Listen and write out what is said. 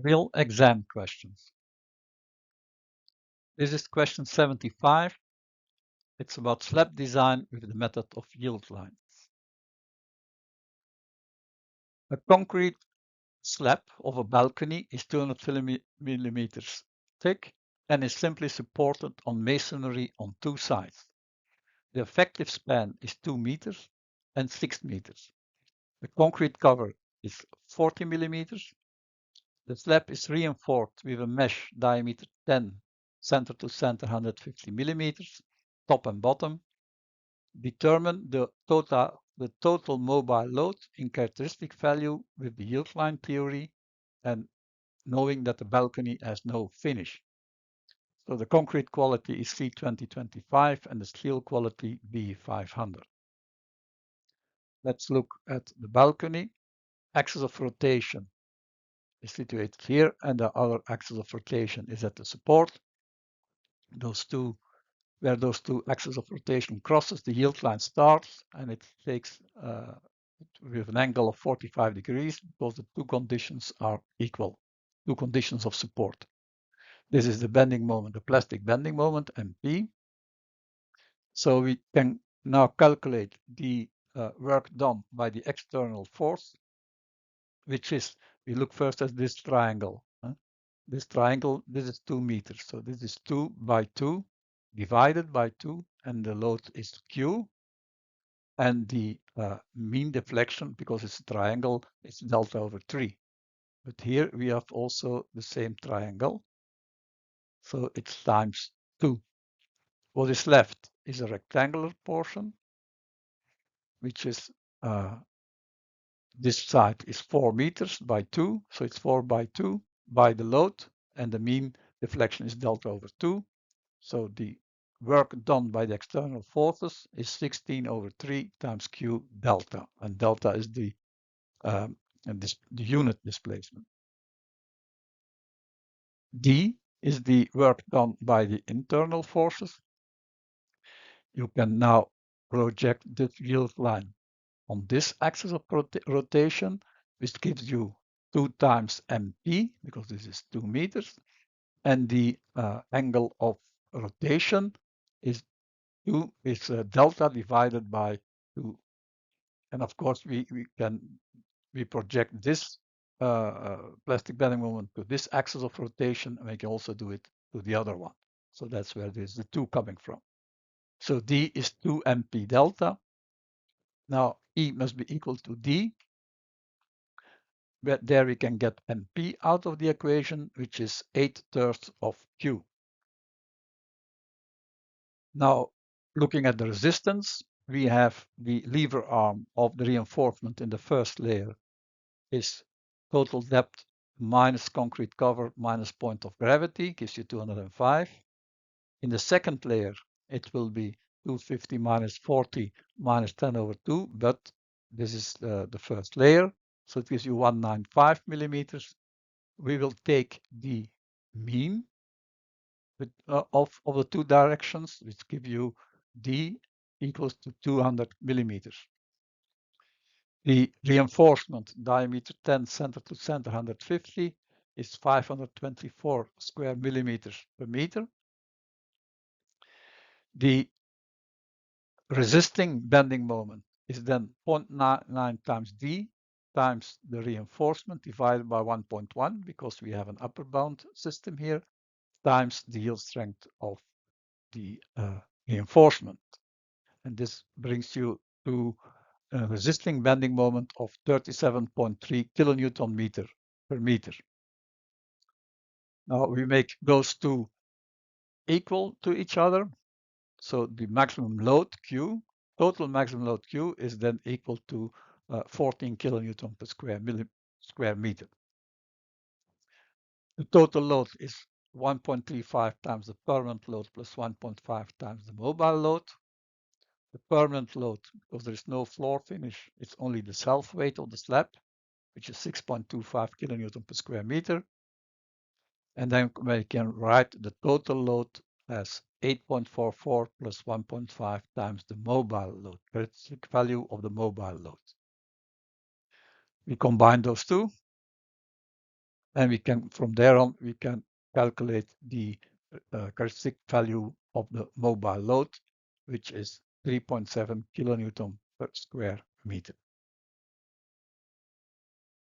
Real exam questions. This is question 75. It's about slab design with the method of yield lines. A concrete slab of a balcony is 200 millimeters thick and is simply supported on masonry on two sides. The effective span is 2 meters and 6 meters. The concrete cover is 40 millimeters. The slab is reinforced with a mesh diameter 10, center to center 150 millimeters, top and bottom. Determine the total mobile load in characteristic value with the yield line theory and knowing that the balcony has no finish. So the concrete quality is C2025 and the steel quality B500. Let's look at the balcony. Axis of rotation is situated here and the other axis of rotation is at the support. Where those two axes of rotation crosses, the yield line starts and it takes with an angle of 45 degrees because the two conditions are equal, two conditions of support. This is the bending moment, the plastic bending moment, MP. So we can now calculate the work done by the external force, which is, we look first at this triangle. This triangle, this is 2 meters. So this is 2 by 2 divided by 2, and the load is Q. And the mean deflection, because it's a triangle, is delta over 3. But here we have also the same triangle. So it's times 2. What is left is a rectangular portion, which is this side is 4 meters by 2. So it's 4 by 2 by the load, and the mean deflection is delta over 2. So the work done by the external forces is 16 over 3 times Q delta, and delta is the unit displacement. D is the work done by the internal forces. You can now project the yield line on this axis of rotation, which gives you 2 times MP, because this is 2 meters, and the angle of rotation is delta divided by 2. And of course, we project this plastic bending moment to this axis of rotation, and we can also do it to the other one. So that's where there's the 2 coming from. So D is 2 MP delta. Now E must be equal to D. But there we can get MP out of the equation, which is 8/3 of Q. Now, looking at the resistance, we have the lever arm of the reinforcement in the first layer is total depth minus concrete cover minus point of gravity, gives you 205. In the second layer, it will be 250 minus 40 minus 10 over 2, but this is the first layer, so it gives you 195 millimeters. We will take the mean of the two directions, which give you D equals to 200 millimeters. The reinforcement diameter 10, center to center 150 is 524 square millimeters per meter. The resisting bending moment is then 0.99 times D times the reinforcement divided by 1.1, because we have an upper bound system here, times the yield strength of the reinforcement. And this brings you to a resisting bending moment of 37.3 kilonewton meter per meter. Now we make those two equal to each other. So the maximum load Q, total maximum load Q, is then equal to 14 kilonewton per square meter. The total load is 1.35 times the permanent load plus 1.5 times the mobile load. The permanent load, because there is no floor finish, it's only the self-weight of the slab, which is 6.25 kilonewton per square meter. And then we can write the total load as 8.44 plus 1.5 times the mobile load, characteristic value of the mobile load. We combine those two. And we can, from there on, we can calculate the characteristic value of the mobile load, which is 3.7 kilonewton per square meter.